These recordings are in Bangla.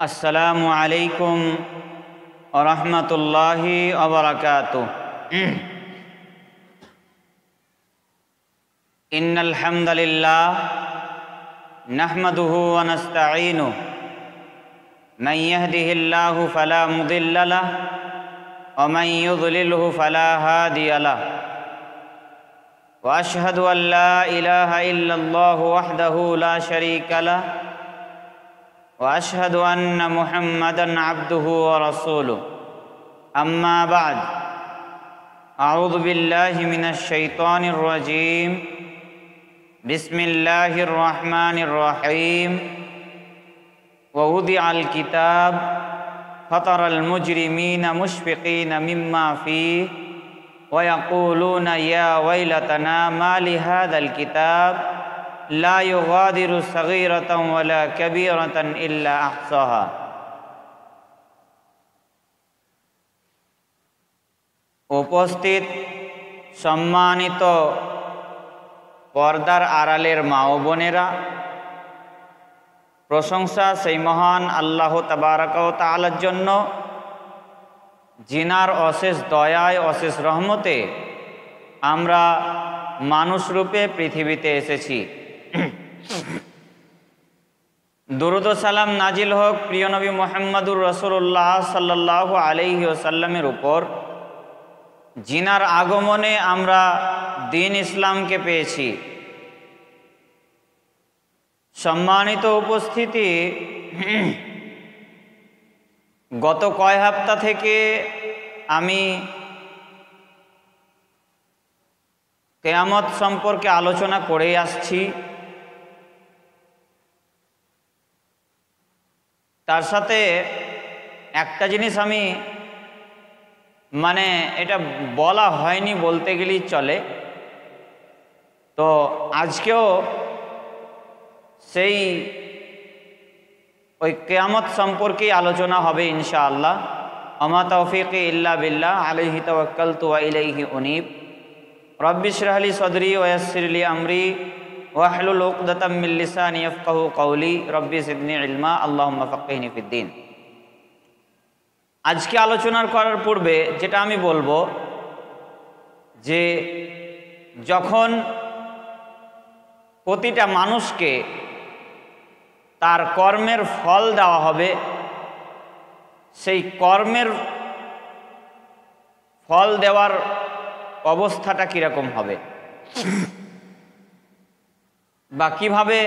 আসসালামু আলাইকুম ওয়া রাহমাতুল্লাহি ওয়া বারাকাতুহু। ইন্নাল হামদালিল্লাহ নাহমাদুহু ওয়া নাস্তাঈনুহু মান ইয়াহদিহিল্লাহু ফালা মুদিল্লা লাহু ওয়া মান ইউদ্লিলহু ফালা হাদিয়া লাহু ওয়া আশহাদু আল লা ইলাহা ইল্লাল্লাহু ওয়াহদাহু লা শারীকা লাহু وأشهد أن محمدًا عبده ورسوله أما بعد أعوذ بالله من الشيطان الرجيم بسم الله الرحمن الرحيم ووضع الكتاب فترى المجرمين مشفقين مما فيه ويقولون يا ويلتنا ما لهذا الكتاب لا يغادر صغيرة ولا كبيرة إلا أحصاها। উপস্থিত সম্মানিত পর্দার আড়ালের মা ও বোনেরা, প্রশংসা সেই মহান আল্লাহ তাবারাক ওয়া তাআলার জন্য, যিনার অশেষ দয়ায় অশেষ রহমতে আমরা মানুষ রূপে পৃথিবীতে এসেছি। দুরূদ ও সালাম নাজিল হোক প্রিয় নবী মুহাম্মদুর রাসূলুল্লাহ সাল্লাল্লাহু আলাইহি ওয়াসাল্লামের উপর, যিনার আগমনে আমরা দ্বীন ইসলামকে পেয়েছি। সম্মানিত উপস্থিতি, গত কয় সপ্তাহ থেকে আমি কিয়ামত সম্পর্কে আলোচনা করে আসছি। তার সাথে একটা জিনিস আমি এটা বলা হয়নি বলতে গেলেই চলে, তো আজকেও সেই ওই কিয়ামত সম্পর্কেই আলোচনা হবে ইনশাআল্লাহ। আমা তাওফীকি ইল্লা বিল্লাহ আলাইহি তাওয়াক্কালতু ওয়া ইলাইহি উনীব। রব্বি ইশরাহ লি সদরি ওয়া ইয়াসসির লি আমরি ওয়াহলুল উকদাতাম মিন লিসানি ইয়াফকাহু কওলি রব্বি জিদনি ইলমা আল্লাহুম্মা ফাক্কিহনি ফিদ্দীন। আজকে আলোচনা করার পূর্বে যেটা আমি বলবো যে যখন প্রতিটা মানুষকে তার কর্মের ফল দেওয়া হবে, সেই কর্মের ফল দেওয়ার অবস্থাটা কীরকম হবে বা কিভাবে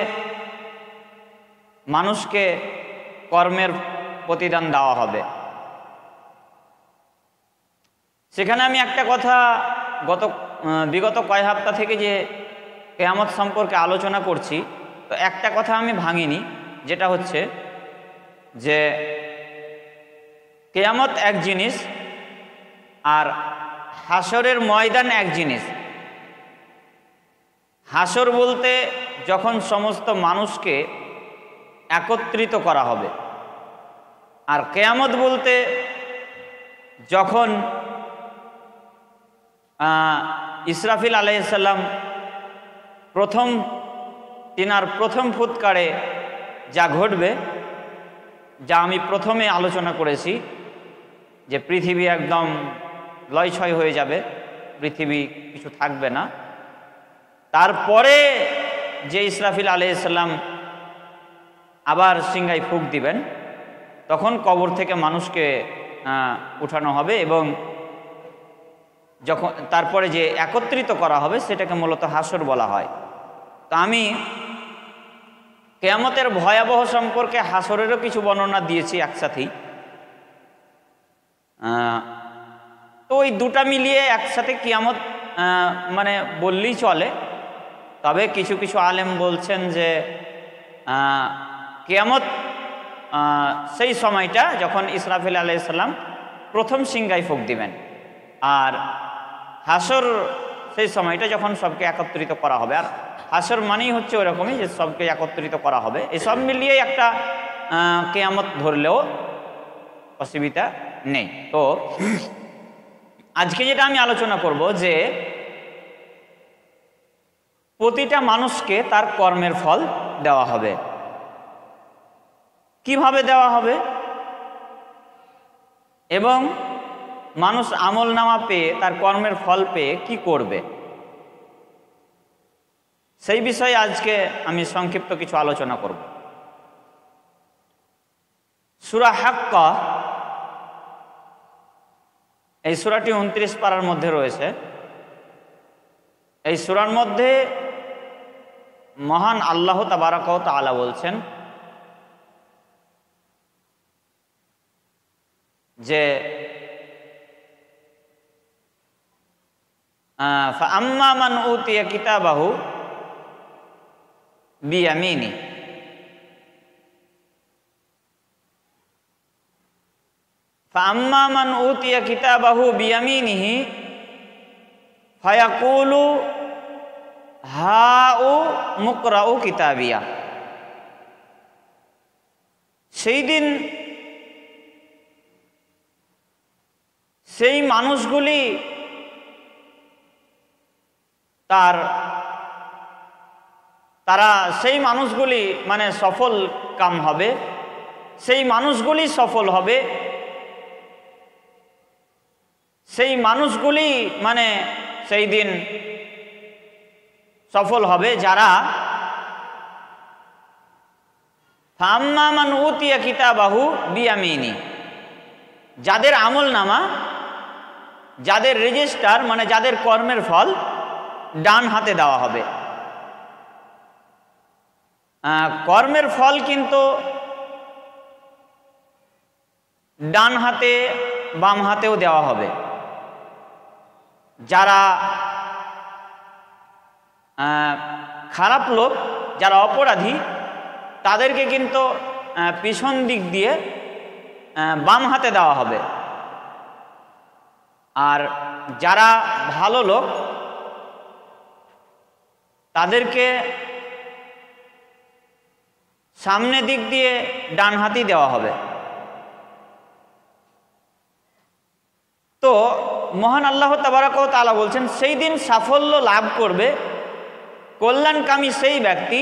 মানুষকে কর্মের প্রতিদান দেওয়া হবে, সেখানে আমি একটা কথা বিগত কয়েক সপ্তাহ থেকে যে কিয়ামত সম্পর্কে আলোচনা করছি, তো একটা কথা আমি ভাঙিনি, যেটা হচ্ছে যে কিয়ামত এক জিনিস আর হাসরের ময়দান এক জিনিস। হাসর বলতে যখন সমস্ত মানুষকে একত্রিত করা হবে, আর কিয়ামত বলতে যখন ইসরাফিল আলাইহিস সালাম তিনার প্রথম ফুৎকারে যা ঘটবে, যা আমি প্রথমে আলোচনা করেছি যে পৃথিবী একদম লয়ছয় হয়ে যাবে, পৃথিবী কিছু থাকবে না। তারপরে যে ইসরাফিল আলাইহিস সালাম আবার সিংহায় ফুঁক দিবেন, তখন কবর থেকে মানুষকে উঠানো হবে এবং যখন তারপরে যে একত্রিত করা হবে সেটাকে মূলত হাসর বলা হয়। তো আমি কিয়ামতের ভয়াবহ সম্পর্কে হাসরেরও কিছু বর্ণনা দিয়েছি একসাথেই। তো ওই দুটা মিলিয়ে একসাথে কিয়ামত বললেই চলে। তবে কিছু কিছু আলেম বলছেন যে কিয়ামত সেই সময়টা যখন ইসরাফিল আলাইহিস সালাম প্রথম সিংহায় ফুঁক দিবেন, আর হাসর সেই সময়টা যখন সবকে একত্রিত করা হবে। আর হাসর মানেই হচ্ছে ওরকমই যে সবকে একত্রিত করা হবে। এসব মিলিয়ে একটা কিয়ামত ধরলেও অসুবিধা নেই। তো আজকে যেটা আমি আলোচনা করব যে প্রতিটা মানুষকে তার কর্মের ফল দেওয়া হবে। কিভাবে দেওয়া হবে এবং মানুষ আমলনামা পেয়ে তার কর্মের ফল পেয়ে কি করবে, সেই বিষয়ে আজকে আমি সংক্ষিপ্ত কিছু আলোচনা করব। সূরা হাক্কা, এই সূরাটি 29 পারার মধ্যে রয়েছে। এই সূরার মধ্যে মহান আল্লাহ তাবারাক ওয়া তাআলা বলছেন যে ফাআম্মা মান উতিয়া কিতাবাহু বিয়ামিনি, ফাআম্মা মান উতিয়া কিতাবাহু বিয়ামিনিহি ফায়াকুলু হাউ মুকরাউ কিতাবিয়া। সেই দিন সেই মানুষগুলি তারা সেই মানুষগুলি মানে সফল কাম হবে, সেই মানুষগুলি সফল হবে, সেই মানুষগুলি মানে সেই দিন সফল হবে যারা ফাম্মা মান উতিয়া কিতাবাহু বিয়ামিনি, যাদের আমলনামা, যাদের রেজিস্টার মানে যাদের কর্মের ফল ডান হাতে দেওয়া হবে। কর্মের ফল কিন্তু ডান হাতে বাম হাতেও দেওয়া হবে। যারা খারাপ লোক, যারা অপরাধী, তাদেরকে কিন্তু পিছন দিক দিয়ে বাম হাতে দেওয়া হবে। আর যারা ভালো লোক তাদেরকে সামনে দিক দিয়ে ডান হাতেই দেওয়া হবে। তো মহান আল্লাহ তাবারাক ওয়া তাআলা বলছেন সেই দিন সাফল্য লাভ করবে, কল্যাণকামী সেই ব্যক্তি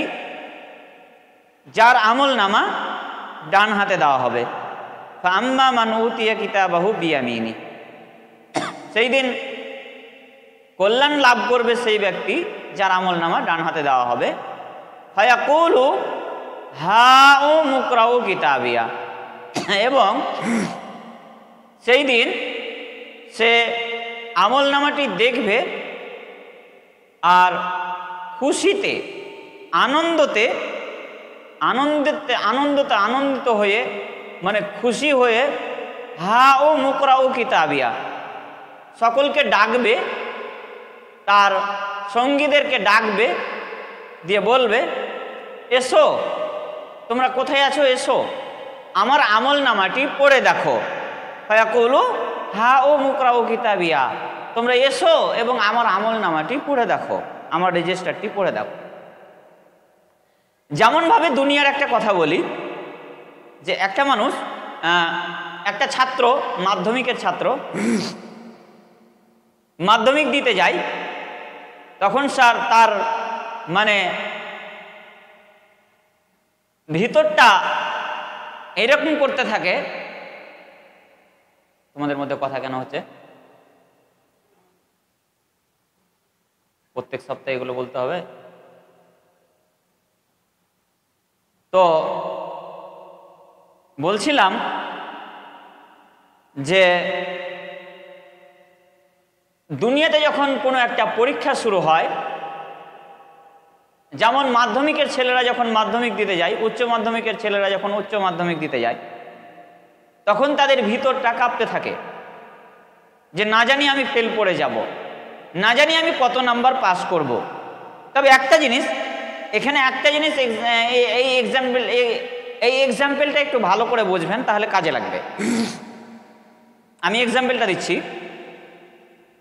যার আমলনামা ডান হাতে দেওয়া হবে। ফাআম্মা মান উতিয়া কিতাবাহু বিয়ামিনি, সেই দিন কল্যাণ লাভ করবে সেই ব্যক্তি যার আমলনামা ডান হাতে দেওয়া হবে। ফায়াকুলু হাউ মুকরাউ কিতাবিয়া, এবং সেই দিন সে আমলনামাটি দেখবে আর খুশিতে আনন্দিত হয়ে মানে খুশি হয়ে হাউ মুকরাউ কিতাবিয়া সকলকে ডাকবে, তার সঙ্গীদেরকে ডাকবে, দিয়ে বলবে এসো, তোমরা কোথায় আছো, এসো আমার আমলনামাটি পড়ে দেখো। ফায়াকুলু হাউ মুকরাউ কিতাবিয়া, তোমরা এসো এবং আমার আমলনামাটি পড়ে দেখো, আমার রেজিস্টারটি পড়ে দেখো। যেমনভাবে দুনিয়ার একটা কথা বলি যে একটা মানুষ, একটা ছাত্র, মাধ্যমিকের ছাত্র মাধ্যমিক দিতে যায়, তখন স্যার তার মানে ভিতরটা এরকম করতে থাকে। তোমাদের মধ্যে কথা কেন হচ্ছে? প্রত্যেক সপ্তাহে এগুলো বলতে হবে? তো বলছিলাম যে দুনিয়াতে যখন কোনো একটা পরীক্ষা শুরু হয়, যেমন মাধ্যমিকের ছেলেরা যখন মাধ্যমিক দিতে যায়, উচ্চ মাধ্যমিকের ছেলেরা যখন উচ্চ মাধ্যমিক দিতে যায়, তখন তাদের ভিতরটা কাঁপতে থাকে যে না জানি আমি ফেল করে যাব, না জানি আমি কত নাম্বার পাস করব। তবে একটা জিনিস এখানে, একটা জিনিস এই এক্সাম্পলটা একটু ভালো করে বুঝবেন, তাহলে কাজে লাগবে। আমি এক্সাম্পলটা দিচ্ছি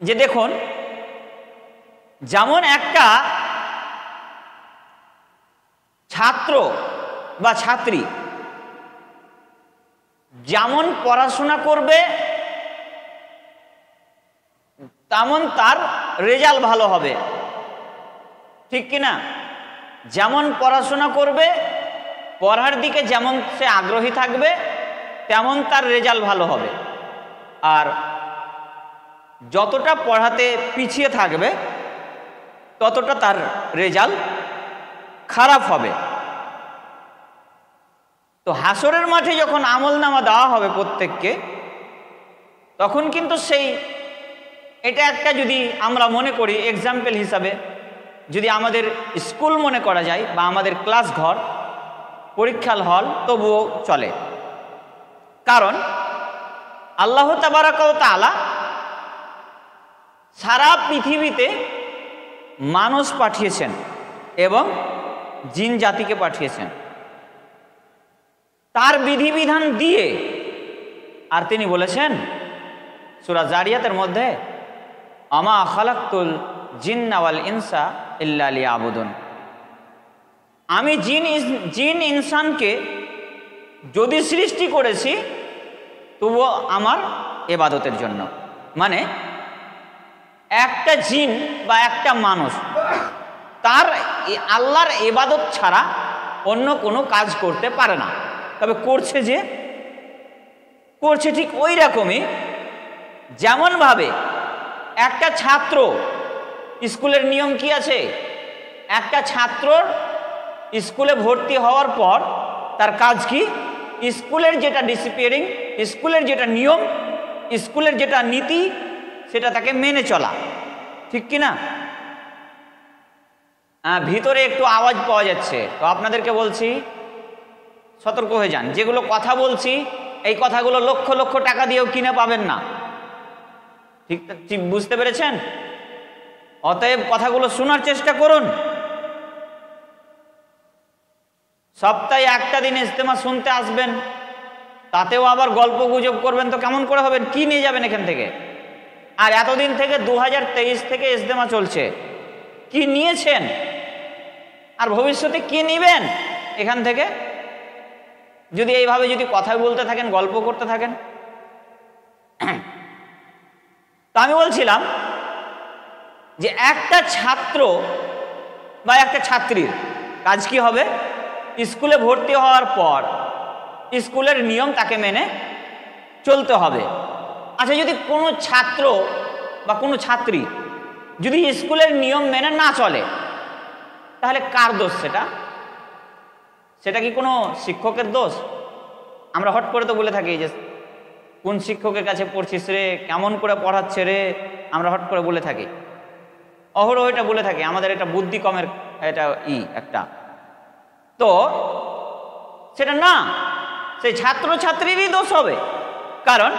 যে দেখুন, যেমন একটা ছাত্র বা ছাত্রী যেমন পড়াশোনা করবে তেমন তার রেজাল্ট ভালো হবে, ঠিক কিনা? যেমন পড়াশোনা করবে পড়ার দিকে যেমন সে আগ্রহী থাকবে তেমন তার রেজাল্ট ভালো হবে, আর যতটা পড়াতে পিছিয়ে থাকবে ততটা তার রেজাল্ট খারাপ হবে। তো হাসরের মাঠে যখন আমলনামা দেওয়া হবে প্রত্যেককে, তখন কিন্তু এটা একটা, যদি আমরা মনে করি এক্সাম্পল হিসাবে, যদি আমাদের স্কুল মনে করা যায় বা আমাদের ক্লাস ঘর, পরীক্ষার হল, তবুও চলে। কারণ আল্লাহ তাবারাক ওয়া তাআলা সারা পৃথিবীতে মানুষ পাঠিয়েছেন এবং জিন জাতিকে পাঠিয়েছেন তার বিধিবিধান দিয়ে। আর তিনি বলেছেন সূরা জারিয়াতের মধ্যে, আমা খালাকতুল জিন্না ওয়াল ইনসা ইল্লা লিয়াবুদুন, আমি জিন ইনসানকে যদি সৃষ্টি করেছি তবুও আমার ইবাদতের জন্য। মানে একটা জিন বা একটা মানুষ তার আল্লাহর ইবাদত ছাড়া অন্য কোনো কাজ করতে পারে না, তবে করছে ঠিক ওই রকমই যেমনভাবে একটা ছাত্র, স্কুলের নিয়ম কি আছে, একটা ছাত্রর স্কুলে ভর্তি হওয়ার পর তার কাজ কি, স্কুলের যেটা ডিসিপ্লিন, স্কুলের যেটা নিয়ম, স্কুলের যেটা নীতি, সেটা তাকে মেনে চলা, ঠিক কি না? ভিতরে একটু আওয়াজ পাওয়া যাচ্ছে, তো আপনাদেরকে বলছি সতর্ক হয়ে যান। যেগুলো কথা বলছি এই কথাগুলো লক্ষ লক্ষ টাকা দিয়েও কিনে পাবেন না, ঠিক বুঝতে পেরেছেন? অতএব কথাগুলো শোনার চেষ্টা করুন। সপ্তাহে একটা দিন ইজতেমা শুনতে আসবেন, তাতেও আবার গল্প গুজব করবেন, তো কেমন করে হবেন? কি নিয়ে যাবেন এখান থেকে? আর এতদিন থেকে 2023 থেকে ইজতেমা চলছে, কি নিয়েছেন আর ভবিষ্যতে কি নেবেন এখান থেকে? যদি এইভাবে যদি কথা বলতে থাকেন, গল্প করতে থাকেন। তো আমি বলছিলাম যে একটা ছাত্র বা একটা ছাত্রীর কাজ কি হবে, স্কুলে ভর্তি হওয়ার পর স্কুলের নিয়ম তাকে মেনে চলতে হবে। আচ্ছা, যদি কোনো ছাত্র বা কোনো ছাত্রী যদি স্কুলের নিয়ম মেনে না চলে, তাহলে কার দোষ সেটা? সেটা কি কোনো শিক্ষকের দোষ? আমরা হট করে তো বলে থাকি যে কোন শিক্ষকের কাছে পড়ছিস রে, কেমন করে পড়াচ্ছে রে, আমরা হট করে বলে থাকি, অহরহ এটা বলে থাকি, আমাদের এটা বুদ্ধি কমের এটা একটা। তো সেটা না, সেই ছাত্র ছাত্রীরই দোষ হবে। কারণ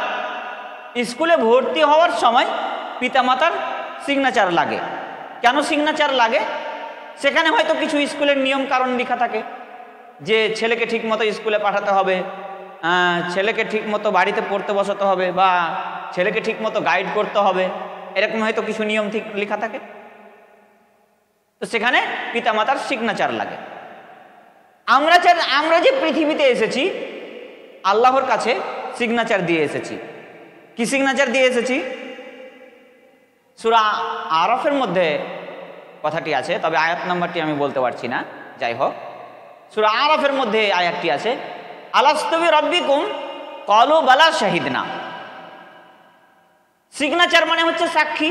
স্কুলে ভর্তি হওয়ার সময় পিতামাতার সিগনেচার লাগে। কেন সিগনেচার লাগে? সেখানে হয়তো কিছু স্কুলের নিয়ম কারণ লেখা থাকে যে ছেলেকে ঠিক মতো স্কুলে পাঠাতে হবে, ছেলেকে ঠিক মতো বাড়িতে পড়তে বসাতে হবে, বা ছেলেকে ঠিক মতো গাইড করতে হবে, এরকম হয়তো কিছু নিয়ম ঠিক লেখা থাকে। তো সেখানে পিতামাতার সিগনেচার লাগে। আমরা যে পৃথিবীতে এসেছি আল্লাহর কাছে সিগনেচার দিয়ে এসেছি। কি সিগনেচার দিয়ে এসেছি? সূরা আরাফের মধ্যে কথাটি আছে, তবে আয়াত নাম্বারটি আমি বলতে পারছি না, যাই হোক সূরা আরাফের মধ্যে আয়াতটি আছে, আলাস্তু বিরাব্বিকুম ক্বালু বালা শাহিদনা। সিগনেচার মানে হচ্ছে সাক্ষী।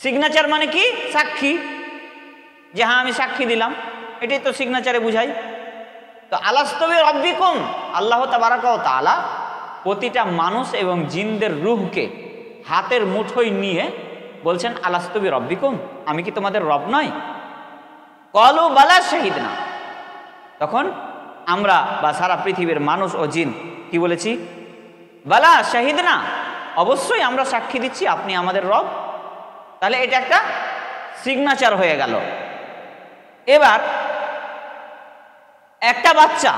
সিগনেচার মানে কি? সাক্ষী, যে হ্যাঁ আমি সাক্ষী দিলাম, এটাই তো সিগনেচারে বুঝাই। তো আলাস্তু বিরাব্বিকুম, আল্লাহ তাবারাকা ওয়া তাআলা প্রতিটা মানুষ এবং জিনদের রূহকে হাতের মুঠোয় নিয়ে বলছেন, আলাস্তু বিরাব্বিকুম, আমি কি তোমাদের রব নয়? ক্বালু বালা শাহিদনা। তখন আমরা বা সারা পৃথিবীর মানুষ ও জিন কি বলেছি? বালা শাহিদনা, অবশ্যই আমরা সাক্ষী দিচ্ছি আপনি আমাদের রব। তাহলে এটা একটা সিগনেচার হয়ে গেল। এবার একটা বাচ্চা,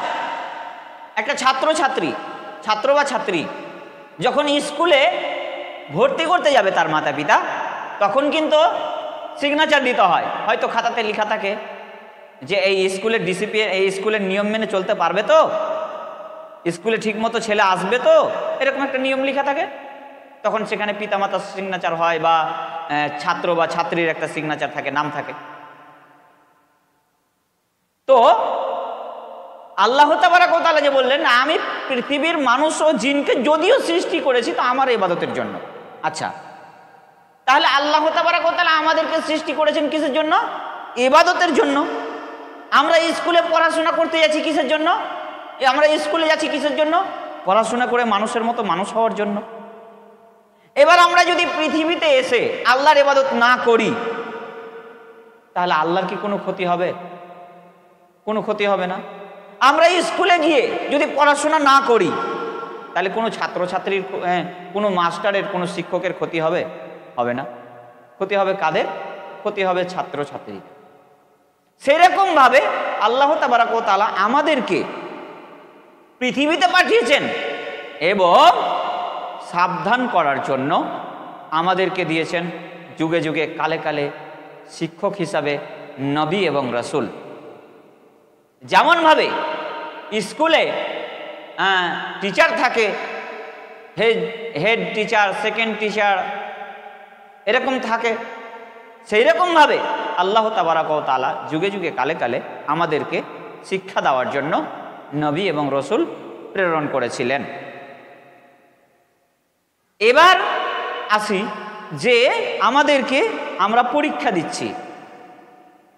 একটা ছাত্র বা ছাত্রী যখন স্কুলে ভর্তি করতে যাবে তার মাতা পিতা, তখন কিন্তু সিগনেচার দিতে হয়। হয়তো খাতাতে লেখা থাকে যে এই স্কুলের ডিসিপ্লিন, এই স্কুলের নিয়ম মেনে চলতে পারবে তো, স্কুলে ঠিক মতো ছেলে আসবে তো, এরকম একটা নিয়ম লেখা থাকে। তখন সেখানে পিতামাতার সিগনেচার হয় বা ছাত্র বা ছাত্রীর একটা সিগনেচার থাকে, নাম থাকে। তো আল্লাহ তাবারক ওয়া তাআলা যে বললেন আমি পৃথিবীর মানুষ ও জিনকে যদিও সৃষ্টি করেছি তো আমার ইবাদতের জন্য। আচ্ছা, তাহলে আল্লাহ তাবারক ওয়া তাআলা আমাদেরকে সৃষ্টি করেছেন কিসের জন্য? ইবাদতের জন্য। আমরা স্কুলে পড়াশোনা করতে যাচ্ছি কিসের জন্য? আমরা স্কুলে যাচ্ছি কিসের জন্য? পড়াশোনা করে মানুষের মতো মানুষ হওয়ার জন্য। এবার আমরা যদি পৃথিবীতে এসে আল্লাহর ইবাদত না করি তাহলে আল্লাহর কি কোনো ক্ষতি হবে? কোনো ক্ষতি হবে না। আমরা স্কুলে গিয়ে যদি পড়াশোনা না করি তাহলে কোনো ছাত্রছাত্রীর, কোনো মাস্টারের, কোনো শিক্ষকের ক্ষতি হবে? হবে না। ক্ষতি হবে কাদের? ক্ষতি হবে ছাত্রছাত্রী। সেরকম ভাবে আল্লাহ তাবারক ওয়া তাআলা আমাদেরকে পৃথিবীতে পাঠিয়েছেন এবং সাবধান করার জন্য আমাদেরকে দিয়েছেন যুগে যুগে কালে কালে শিক্ষক হিসাবে নবী এবং রাসূল। যেমনভাবে স্কুলে টিচার থাকে, হেড টিচার, সেকেন্ড টিচার, এরকম থাকে, সেই রকমভাবে আল্লাহ তাবারক ওয়া তাআলা যুগে যুগে কালে কালে আমাদেরকে শিক্ষা দেওয়ার জন্য নবী এবং রাসূল প্রেরণ করেছিলেন। এবার আসি যে আমাদেরকে আমরা পরীক্ষা দিচ্ছি,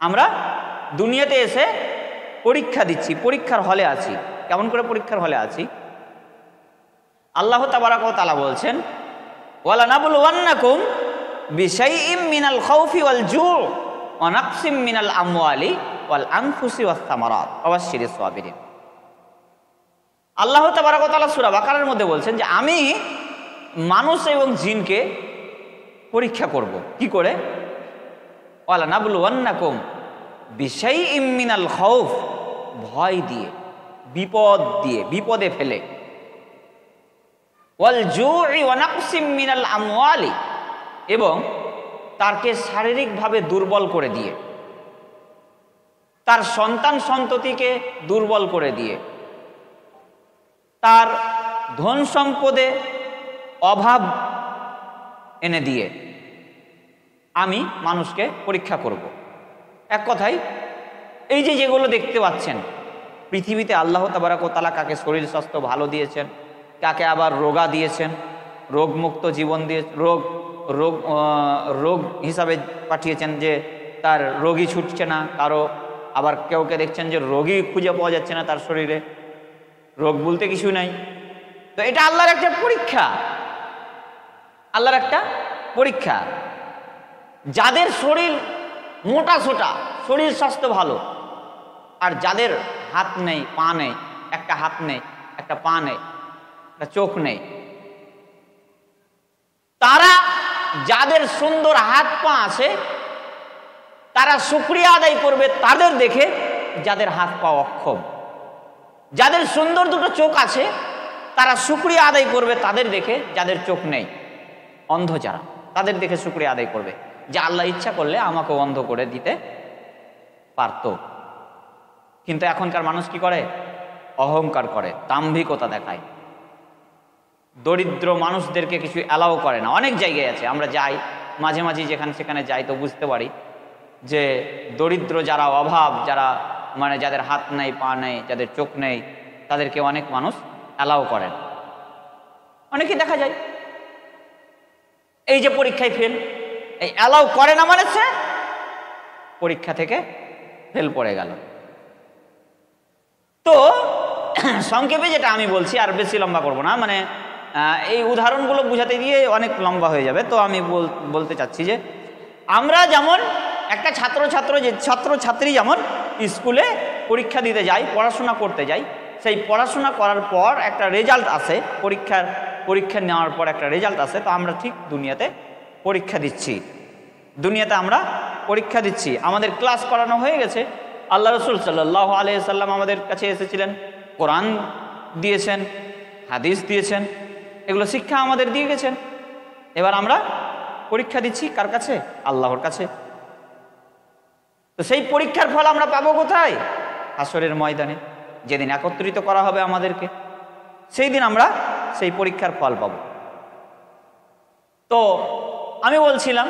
আমরা দুনিয়াতে এসে পরীক্ষা দিচ্ছি, পরীক্ষার হলে আছি। কেমন করে পরীক্ষার হলে আছি? আল্লাহ তাবারক ওয়া তাআলা বলছেন ওয়ালা নাবলুওয়ান্নাকুম বিশাইইম মিনাল খাউফি ওয়াল জু' ওয়া নাকসিম মিনাল আমওয়ালি ওয়াল আনফুসি ওয়াস সামারাত ওয়া বাশশিরিস সাবিরিন। আল্লাহ তাবারক ওয়া তাআলা সূরা বাকারার মধ্যে বলছেন যে আমি মানুষ এবং জিনকে পরীক্ষা করব। কি করে? ওয়ালা নাবলুওয়ান্নাকুম বিশাইইম মিনাল খাউফ, ভয় দিয়ে, বিপদ দিয়ে, বিপদে ফেলে, ওয়াল জু'i ওয়া নাকসিম মিনাল আমওয়ালি, এবং তাকে শারীরিকভাবে দুর্বল করে দিয়ে, তার সন্তান সন্ততিকে দুর্বল করে দিয়ে, তার ধন সম্পদে অভাব এনে দিয়ে আমি মানুষকে পরীক্ষা করব। এক কথায় এই যে যেগুলো দেখতে পাচ্ছেন পৃথিবীতে আল্লাহ তাবারক ওয়া তাআলা কাকে শরীর স্বাস্থ্য ভালো দিয়েছেন, কাকে আবার রোগা দিয়েছেন, রোগমুক্ত জীবন দিয়ে রোগ হিসাবে পাঠিয়েছেন যে তার রোগী ছুটছে না কারো, আবার কেউকে দেখছেন যে রোগী খুঁজে পাওয়া যাচ্ছে না তার শরীরে, রোগ বলতে কিছু নাই। তো এটা আল্লাহর একটা পরীক্ষা, আল্লাহর একটা পরীক্ষা। যাদের শরীর মোটা সোটা, শরীর স্বাস্থ্য ভালো, আর যাদের হাত নেই, পা নেই, একটা হাত নেই, একটা পা নেই, একটা চোখ নেই, তারা, যাদের সুন্দর হাত পা আছে তারা শুকরিয়া আদায় করবে তাদের দেখে যাদের হাত পা অক্ষম। যাদের সুন্দর দুটো চোখ আছে তারা শুকরিয়া আদায় করবে তাদের দেখে যাদের চোখ নেই, অন্ধ যারা, তাদের দেখে শুকরিয়া আদায় করবে যে আল্লাহ ইচ্ছা করলে আমাকে অন্ধ করে দিতে পারত। কিন্তু এখনকার মানুষ কি করে? অহংকার করে, দাম্ভিকতা দেখায়, দরিদ্র মানুষদেরকে কিছু অ্যালাউ করে না। অনেক জায়গায় আছে, আমরা যাই মাঝে মাঝে, যেখানে সেখানে যাই তো বুঝতে পারি যে দরিদ্র যারা, অভাব যারা, মানে যাদের হাত নেই, পা নেই, যাদের চোখ নেই, তাদেরকে অনেক মানুষ অ্যালাউ করেন। অনেকে দেখা যায় এই যে পরীক্ষায় ফেল, এই অ্যালাউ করে না মানে সে পরীক্ষা থেকে ফেল পড়ে গেল। তো সংক্ষেপে যেটা আমি বলছি, আর বেশি লম্বা করব না, মানে এই উদাহরণগুলো বুঝাতে গিয়ে অনেক লম্বা হয়ে যাবে। তো আমি বলতে চাচ্ছি যে আমরা যেমন একটা ছাত্রছাত্রী যেমন স্কুলে পরীক্ষা দিতে যাই, পড়াশোনা করতে যাই, সেই পড়াশোনা করার পর একটা রেজাল্ট আসে, পরীক্ষা নেওয়ার পর একটা রেজাল্ট আসে। তো আমরা ঠিক দুনিয়াতে পরীক্ষা দিচ্ছি, দুনিয়াতে আমরা পরীক্ষা দিচ্ছি। আমাদের ক্লাস করানো হয়ে গেছে, আল্লাহ রসুল সাল্লাল্লাহু আলাইহি সাল্লাম আমাদের কাছে এসেছিলেন, কোরআন দিয়েছেন, হাদিস দিয়েছেন, এগুলো শিক্ষা আমাদের দিয়ে গেছেন। এবার আমরা পরীক্ষা দিচ্ছি কার কাছে? আল্লাহর কাছে। তো সেই পরীক্ষার ফল আমরা পাবো কোথায়? হাসরের ময়দানে, যেদিন একত্রিত করা হবে আমাদেরকে, সেই দিন আমরা সেই পরীক্ষার ফল পাব। তো আমি বলছিলাম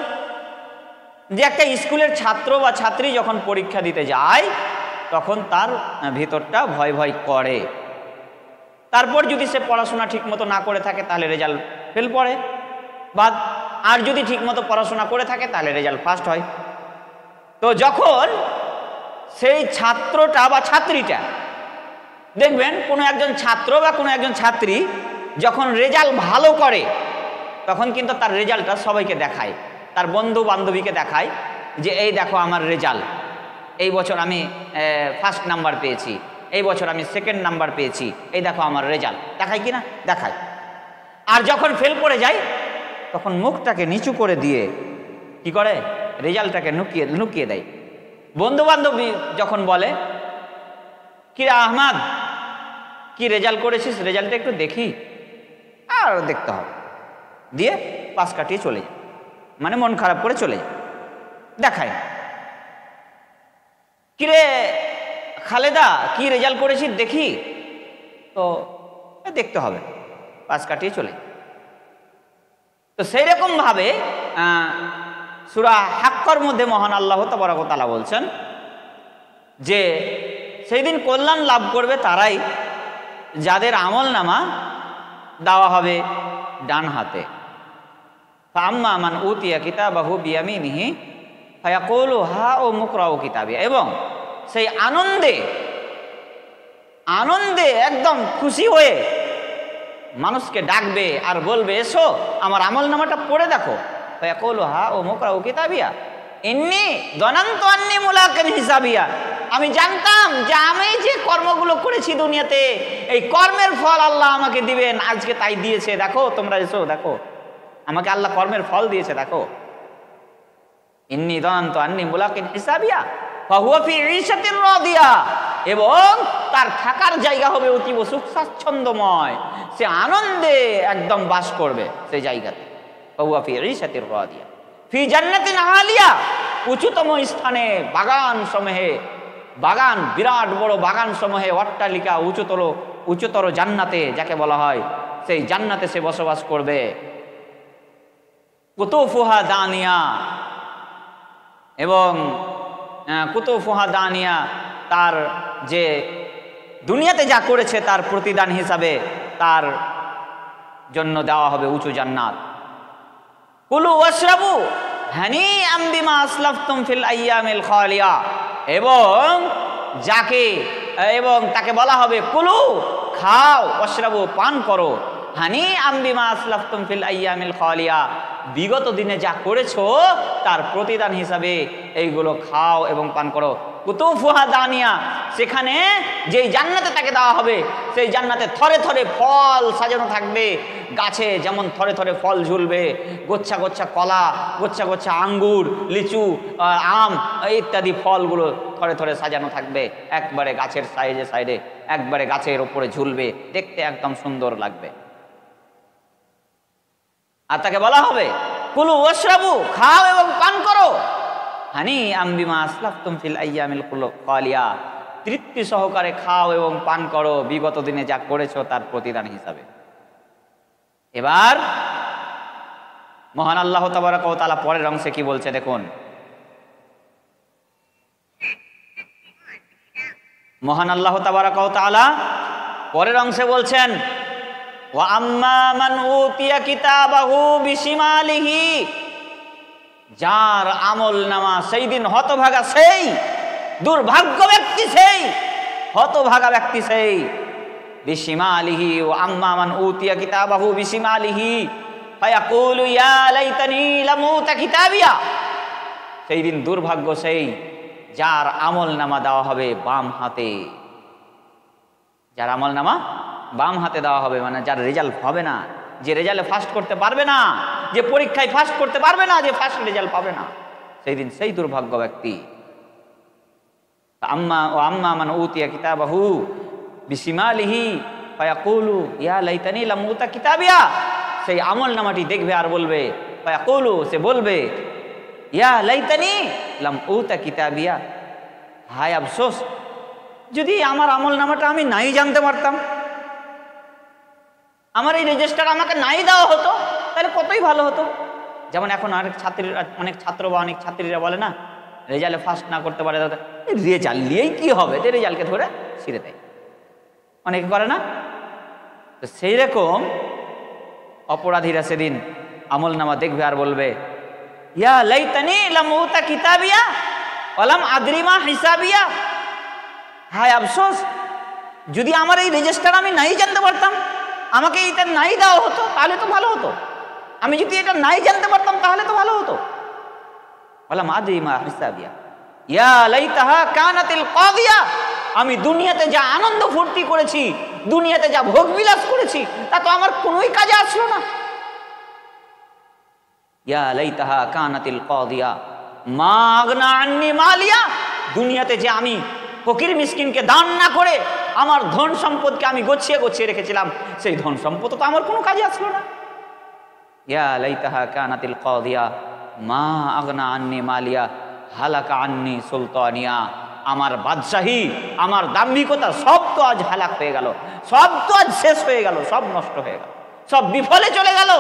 যে একটা স্কুলের ছাত্র বা ছাত্রী যখন পরীক্ষা দিতে যায় তখন তার ভিতরটা ভয় ভয় করে। তারপর যদি সে পড়াশোনা ঠিকমতো না করে থাকে তাহলে রেজাল্ট ফেল পড়ে, বা আর যদি ঠিকমতো পড়াশোনা করে থাকে তাহলে রেজাল্ট ফার্স্ট হয়। তো যখন সেই ছাত্রটা বা ছাত্রীটা, দেখবেন কোনো একজন ছাত্র বা কোনো একজন ছাত্রী যখন রেজাল্ট ভালো করে তখন কিন্তু তার রেজাল্টটা সবাইকে দেখায়, তার বন্ধু বান্ধবীকে দেখায় যে এই দেখো আমার রেজাল্ট, এই বছর আমি ফার্স্ট নাম্বার পেয়েছি, এই বছর আমি সেকেন্ড নাম্বার পেয়েছি, এই দেখো আমার রেজাল্ট, দেখায় কি না? দেখায়। আর যখন ফেল করে যায় তখন মুখটাকে নিচু করে দিয়ে কি করে? রেজাল্টটাকে লুকিয়ে দেয়। বন্ধু বান্ধবী যখন বলে কি রে আহমাদ, কি রেজাল্ট করেছিস, রেজাল্টটা একটু দেখি, আর দেখতে হবে, দিয়ে পাশ কাটিয়ে চলে যায়, মানে মন খারাপ করে চলে যায়, দেখায়। কিরে খালেদা, কি রেজাল্ট করেছিস দেখি, তো দেখতে হবে, পাশ কাটিয়ে চলে যায়। তো সেই রকম ভাবে সূরা হাক্কর মধ্যে মহান আল্লাহ তাবারক ওয়া তাআলা বলছেন যে সেই দিন কল্যাণ লাভ করবে তারাই যাদের আমল নামা দেওয়া হবে ডান হাতে। ফাম্মা মান উতিয়া কিতাবাহু বিয়ামিনিহি ফায়াকুলু হাউ মুকরাউ কিতাবিয়া, এবং সেই আনন্দে একদম খুশি হয়ে মানুষকে ডাকবে আর বলবে এসো আমার আমল নামাটা পড়ে দেখো। ফায়াকুলু হাউ মুকরাউ কিতাবিয়া ইন্নী যনানতু আন্নী মুলাকিন হিসাবিয়া, আমি জানতাম যে আমি যে কর্মগুলো করেছি দুনিয়াতে এই কর্মের ফল আল্লাহ আমাকে দিবেন, আজকে তাই দিয়েছে, দেখো তোমরা এসো, দেখো আমাকে আল্লাহ কর্মের ফল দিয়েছে, দেখো। ইন্নী যনানতু আন্নী মুলাকিন হিসাবিয়া ফাহুয়া ফি ঈশাতির রাদিয়া, এবং তার থাকার জায়গা হবে অতীব সুখ স্বাচ্ছন্দ্যময়, সে আনন্দে একদম বাস করবে সেই জায়গাতে। ফাহুয়া ফি ঈশাতির রাদিয়া ফি জান্নাতিন আলিয়া, উচ্চতম স্থানে বাগান সমূহে, বাগান বিরাট বড় বাগান সমূহে, অট্টালিকা উচ্চতর জান্নাতে যাকে বলা হয়, সেই জান্নাতে সে বসবাস করবে। কুতুফুহা দানিয়া, এবং কুতুফুহা দানিয়া, তার যে দুনিয়াতে যা করেছে তার প্রতিদান হিসাবে তার জন্য দেওয়া হবে উঁচু জান্নাত। কুলু ওয়াশরাবু হানিআম বিমা আসলাফতুম ফিল আইয়ামিল খালিয়া, এবং তাকে বলা হবে কুলু, খাও, ওয়াশরাবু, পান করো, হানিআম বিমা আসলাফতুম ফিল আইয়ামিল খালিয়া, বিগত দিনে যা করেছো তার প্রতিদান হিসাবে এইগুলো খাও এবং পান করো। কুতুফুহা দানিয়া, সেখানে যেই জান্নাতে তাকে দেওয়া হবে সেই জান্নাতে থরে থরে ফল সাজানো থাকবে, গাছে যেমন থরে থরে ফল ঝুলবে, গোচ্ছা গোচ্ছা কলা, গোচ্ছা গোচ্ছা আঙ্গুর, লিচু, আম ইত্যাদি ফলগুলো থরে থরে সাজানো থাকবে, একবারে গাছের সাইডে একবারে গাছের ওপরে ঝুলবে, দেখতে একদম সুন্দর লাগবে। আর তাকে বলা হবে কুলু ওয়াশরাবু, খাও এবং পান করো, হানিআম বিমা আসলাফতুম ফিল আইয়ামিল খালিয়া, তৃপ্তি সহকারে খাও এবং পান করো বিগত দিনে যা করেছো তার প্রতিদান হিসাবে। এবার মহান আল্লাহ তাবারক ওয়া তাআলা পরের অংশে কি বলছে দেখুন। মহান আল্লাহ তাবারক ওয়া তাআলা পরের অংশে বলছেন ওয়া আম্মা মান উতিয়া কিতাবাহু বিশিমালিহি, যার আমল নামা সেই দিন হতভাগা, সেই দুর্ভাগ্য ব্যক্তি, সেই হতভাগা ব্যক্তি, সেই বিশিমালিহি, ওয়া আম্মা মান উতিয়া কিতাবাহু বিশিমালিহি ফায়াকুলু ইয়া লাইতানি লাম উতা কিতাবিয়া, সেই দিন দুর্ভাগ্য সেই যার আমল নামা দেওয়া হবে বাম হাতে, যার আমল নামা বাম হাতে দেওয়া হবে, মানে যার রেজাল্ট হবে না, যে রেজাল্টে ফার্স্ট করতে পারবে না, যে পরীক্ষায় ফার্স্ট করতে পারবে না, যে ফার্স্ট রেজাল্ট পাবে না, সেই দিন সেই দুর্ভাগ্য ব্যক্তি। আম্মা মান উতিয়া কিতাবাহু বিশিমালিহি ফায়াকুলু ইয়া লাইতানি লাম উতা কিতাবিয়া, সেই আমল নামাটি দেখবে আর বলবে, ফায়াকুলু, সে বলবে, ইয়া লাইতানি লাম উতা কিতাবিয়া, হায় আফসোস, যদি আমার আমল নামাটা আমি নাই জানতে পারতাম, আমার এই রেজিস্টার আমাকে নাই দেওয়া হতো, তাহলে কতই ভালো হতো। যেমন এখন অনেক ছাত্র বা অনেক ছাত্রীরা বলে না রেজাল্টে ফার্স্ট না করতে পারে, রেজাল্ট নিয়েই কী হবে, যে রেজাল্টকে ধরে ছিঁড়ে দেয়, অনেকে করে না? তো সেই রকম অপরাধীরা সেদিন আমল নামা দেখবে আর বলবে, ইয়া লাইতানি লাম উতা কিতাবিয়া ওয়ালাম আদরি মা হিসাবিয়া, হায় আফসোস, যদি আমার এই রেজিস্টার আমি নাই জানতে পারতাম, আমাকে এটা নাই দেওয়া হতো তাহলে তো ভালো হতো, আমি যদি এটা নাই জানতে পারতাম তাহলে তো ভালো হতো। ওয়ালাম আদরি মা হিসাবিয়া ইয়া লাইতাহা কানাতিল কাদিয়া, আমি দুনিয়াতে যা আনন্দ ফুর্তি করেছি, দুনিয়াতে যা ভোগ বিলাস করেছি, তা তো আমার কোনোই কাজে আসলো না। ইয়া লাইতাহা কানাতিল কাদিয়া মা আগনা আন্নি মালিয়া, দুনিয়াতে যে আমি ফকির মিসকিনকে দান না করে আমার ধন সম্পদকে আমি গছিয়ে গছিয়ে রেখেছিলাম, সেই ধন সম্পদ তো আমার কোনো কাজে আসলো না। ইয়া লাইতাহা কানাতিল কাদিয়া মা আগনা আন্নি মালিয়া হালাকা আন্নি সুলতানিয়া, আমার বাদশাহী, আমার দাম্ভিকতা সব তো আজ হালাক হয়ে গেল, সব তো আজ শেষ হয়ে গেল, সব নষ্ট হয়ে গেল, সব বিফলে চলে গেল।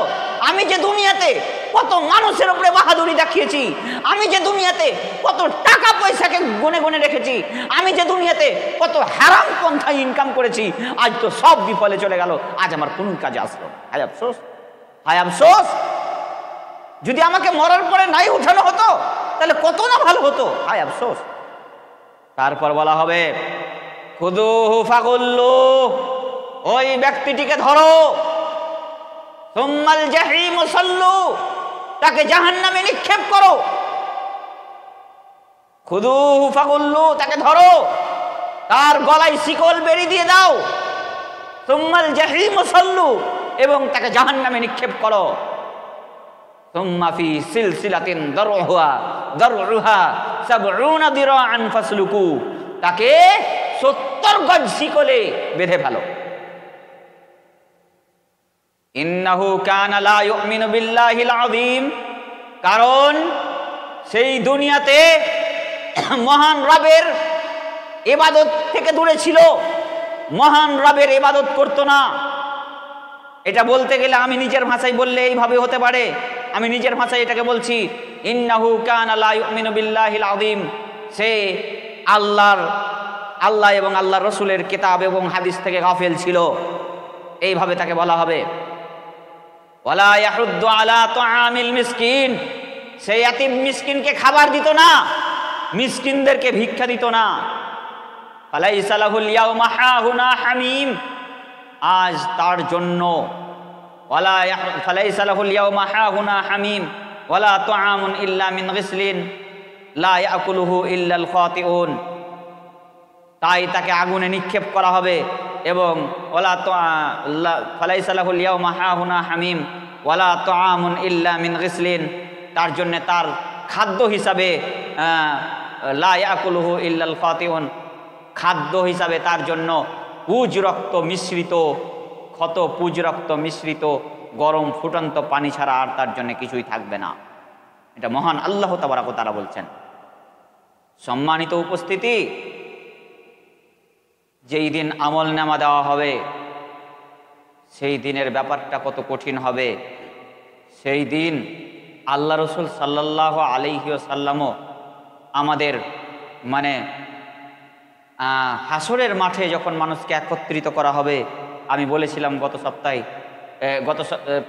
আমি যে দুনিয়াতে কত মানুষের উপরে বাহাদুরি দেখিয়েছি, আমি যে দুনিয়াতে কত টাকা পয়সাকে গুনে গুনে রেখেছি, আমি যে দুনিয়াতে কত হারাম পন্থায় ইনকাম করেছি, আজ তো সব বিফলে চলে গেল, আজ আমার কোন কাজে আসলো। হায় আফসোস, হায় আফসোস, যদি আমাকে মরার পরে নাই উঠানো হতো তাহলে কত না ভালো হতো, হায় আফসোস। তারপর বলা হবে, খুদুহু ফাগুল্লু, ওই ব্যক্তিটিকে ধরো, সুম্মাল জাহিম সাল্লু, তাকে জাহান্নামে নিক্ষেপ করো। খুদুহু ফাগুল্লু, তাকে ধরো, তার গলায় শিকল বেরি দিয়ে দাও, সুম্মাল জাহিম সাল্লু, এবং তাকে জাহান্নামে নিক্ষেপ করো। সুম্মা ফি সিলসিলাতিন দারউহা সাবউনা দিরাআন ফাসলুকু, তাকে 70 গজ শিকলে বেঁধে ফেলো। ইন্নাহু কানা লা ইউমিনু বিল্লাহিল আযীম, কারণ সেই দুনিয়াতে মহান রবের ইবাদত থেকে দূরে ছিল, মহান রবের ইবাদত করতো না। এটা বলতে গেলে আমি নিজের ভাষায় বললে এইভাবে হতে পারে, আমি নিজের ভাষায় এটাকে বলছি, ইন্নাহু কানা লা ইউমিনু বিল্লাহিল আযীম, সে আল্লাহ এবং আল্লাহর রাসূলের কিতাব এবং হাদিস থেকে গাফেল ছিল, এইভাবে তাকে বলা হবে। ওয়ালা ইয়াহুদ্দু আলা তুআমিল মিসকিন, সে ইয়াতীম মিসকিনকে খাবার দিত না, মিসকিনদেরকে ভিক্ষা দিত না। ফালাইসা লাহুল ইয়াউমা হাহুনা হামিম, আজ তার জন্য ফালাইসা লাহুল ইয়াউমা হাহুনা হামিম ওয়ালা তুআমুন ইল্লা মিন গিসলিন লা ইয়াকুলুহু ইল্লাল খাতিউন, তাই তাকে আগুনে নিক্ষেপ করা হবে। এবং ফালাইসা লাহুল ইয়াউমা হাহুনা হামিম ওয়ালা তুআমুন ইল্লা মিন গিসলিন, তার জন্য তার খাদ্য হিসাবে লা ইয়াকুলুহু ইল্লাল খাতিউন, খাদ্য হিসাবে তার জন্য পুজ রক্ত মিশ্রিত, ক্ষত পুজ রক্ত মিশ্রিত গরম ফুটন্ত পানি ছাড়া আর তার জন্য কিছুই থাকবে না। এটা মহান আল্লাহ তাবারক ওয়া তাআলা বলছেন। সম্মানিত উপস্থিতি, যেই দিন আমল নামা দেওয়া হবে সেই দিনের ব্যাপারটা কত কঠিন হবে। সেই দিন আল্লাহ রসুল সাল্লাল্লাহু আলাইহি ওয়াসাল্লামও আমাদের হাসরের মাঠে যখন মানুষকে একত্রিত করা হবে, আমি বলেছিলাম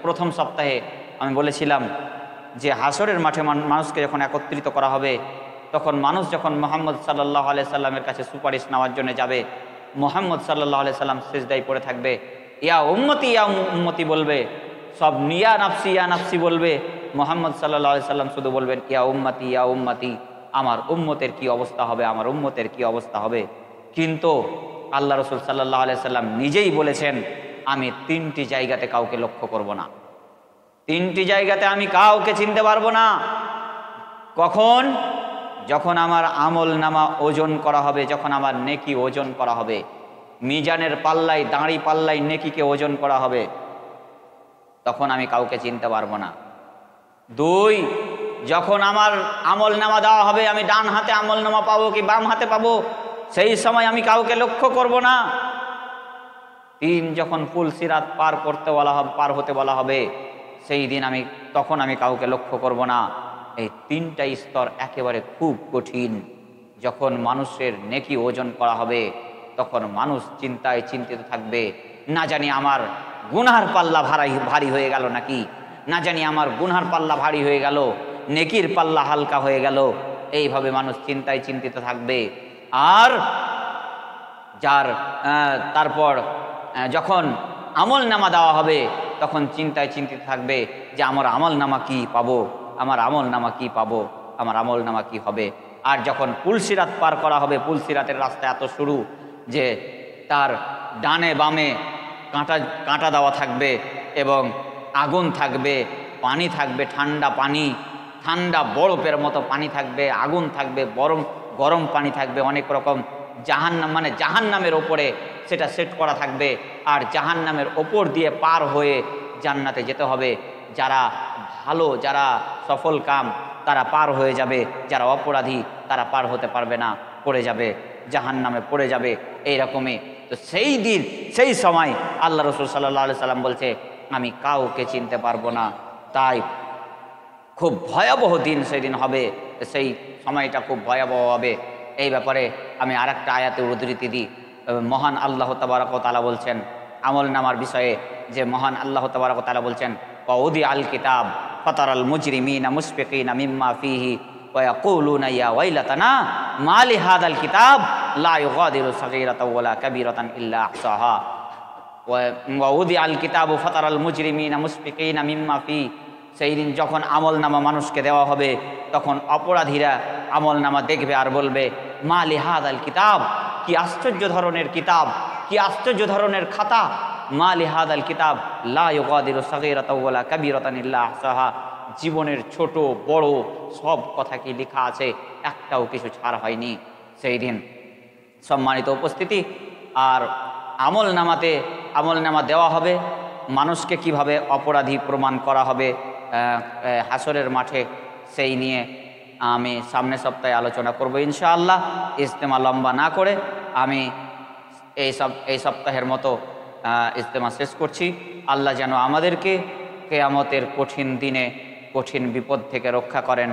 প্রথম সপ্তাহে আমি বলেছিলাম যে হাসরের মাঠে মানুষকে যখন একত্রিত করা হবে, তখন মানুষ যখন মুহাম্মদ সাল্লাল্লাহু আলাইহি সাল্লামের কাছে সুপারিশ নেওয়ার জন্য যাবে, মুহাম্মদ সাল্লাল্লাহু আলাইহি সাল্লাম সিজদায় পড়ে থাকবে, ইয়া উম্মতি ইয়া উম্মতি বলবে, সব ইয়া নাফসি বলবে, মুহাম্মদ সাল্লাল্লাহু আলাইহি সাল্লাম শুধু বলবেন ইয়া উম্মতি, আমার উম্মতের কি অবস্থা হবে, আমার উম্মতের কি অবস্থা হবে। কিন্তু আল্লাহ রসুল সাল্লাল্লাহু আলাইহি সাল্লাম নিজেই বলেছেন, আমি 3টি জায়গাতে কাউকে লক্ষ্য করব না, 3টি জায়গাতে আমি কাউকে চিনতে পারবো না। কখন? যখন আমার আমল নামা ওজন করা হবে, যখন আমার নেকি ওজন করা হবে, মিজানের পাল্লায়, দাঁড়ি পাল্লায় নেকিকে ওজন করা হবে, তখন আমি কাউকে চিনতে পারবো না। 2, যখন আমার আমল নামা দেওয়া হবে, আমি ডান হাতে আমল নামা পাবো কি বাম হাতে পাবো, সেই সময় আমি কাউকে লক্ষ্য করব না। 3, যখন পুলসিরাত পার হতে বলা হবে, সেই দিন তখন আমি কাউকে লক্ষ্য করব না। এই তিনটা স্তর একেবারে খুব কঠিন। যখন মানুষের নেকি ওজন করা হবে তখন মানুষ চিন্তায় চিন্তিত থাকবে, না জানি আমার গুনহার পাল্লা ভারী হয়ে গেল নাকি, না জানি আমার গুনহার পাল্লা ভারী হয়ে গেল, নেকির পাল্লা হালকা হয়ে গেল। এইভাবে মানুষ চিন্তায় চিন্তিত থাকবে। আর যার তারপর যখন আমল নামা দেওয়া হবে তখন চিন্তায় চিন্তিত থাকবে যে আমার আমল নামা কী পাবো, আমার আমল নামা কী পাবো, আমার আমল নামা কী হবে। আর যখন পুলসিরাত পার করা হবে, পুলসিরাতের রাস্তা এত শুরু যে তার ডানে বামে কাঁটা দেওয়া থাকবে এবং আগুন থাকবে, পানি থাকবে, ঠান্ডা পানি, ঠান্ডা বরফের মতো পানি থাকবে, আগুন থাকবে, গরম পানি থাকবে, অনেক রকম জাহান্নাম মানে জাহান্নামের ওপরে সেটা সেট করা থাকবে। আর জাহান্নামের ওপর দিয়ে পার হয়ে জান্নাতে যেতে হবে। যারা ভালো, যারা সফল কাম তারা পার হয়ে যাবে, যারা অপরাধী তারা পার হতে পারবে না, পড়ে যাবে জাহান্নামে, পড়ে যাবে। এইরকমই তো সেই দিন, সেই সময় আল্লাহ রসুল সাল্লাল্লাহু আলাইহি সাল্লাম বলছে আমি কাউকে চিনতে পারবো না। তাই খুব ভয়াবহ দিন সেদিন হবে, সেই সময়টা খুব ভয়াবহ হবে। এই ব্যাপারে আমি আরেকটা আয়াতে উদ্ধৃতি দিই। মহান আল্লাহ তাবারক ওয়া তাআলা বলছেন আমল নামার বিষয়ে, যে মহান আল্লাহ তাবারক ওয়া তাআলা বলছেন ওয়াউদি আল কিতাব ফাতারাল মুজরিমিনা মুশফিকিনা মিম্মা ফিহি ওয়া ইয়াকুলুনা ইয়া ওয়াইলাতানা মা লিহাদাল কিতাব লা ইউগাদিরু সাগীরাতাও ওয়ালা কাবীরাতান ইল্লা আহসাহা ওয়াউদি আল কিতাব ফাতারাল মুজরিমিনা মুশফিকিনা মিম্মা ফি। সেই দিন যখন আমল নামা মানুষকে দেওয়া হবে তখন অপরাধীরা আমল নামা দেখবে আর বলবে মা লিহাদাল কিতাব, কি আশ্চর্য ধরনের কিতাব, কি আশ্চর্য ধরনের খাতা। মা লিহাদাল কিতাব লা ইউগাদিরু সাগীরাতাও ওয়ালা কাবীরাতান ইল্লা আহসাহা। জীবনের ছোট বড় সব কথা কি লেখা আছে, একটাও কিছু ছাড় হয়নি। সেই দিন সম্মানিত উপস্থিতি, আর আমল নামা দেওয়া হবে, মানুষকে কিভাবে অপরাধী প্রমাণ করা হবে হাসরের মাঠে, সেই নিয়ে আমি সামনের সপ্তাহে আলোচনা করব ইনশাআল্লাহ। ইজতেমা লম্বা না করে আমি এই সপ্তাহের মতো ইজতেমা শেষ করছি। আল্লাহ যেন আমাদেরকে কিয়ামতের কঠিন দিনে কঠিন বিপদ থেকে রক্ষা করেন।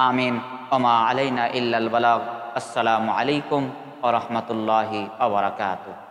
আমিন। ওমা আলাইনা ইল্লাল বালাগ। আসসালামু আলাইকুম ওয়া রাহমাতুল্লাহি ওয়া বারাকাতুহু।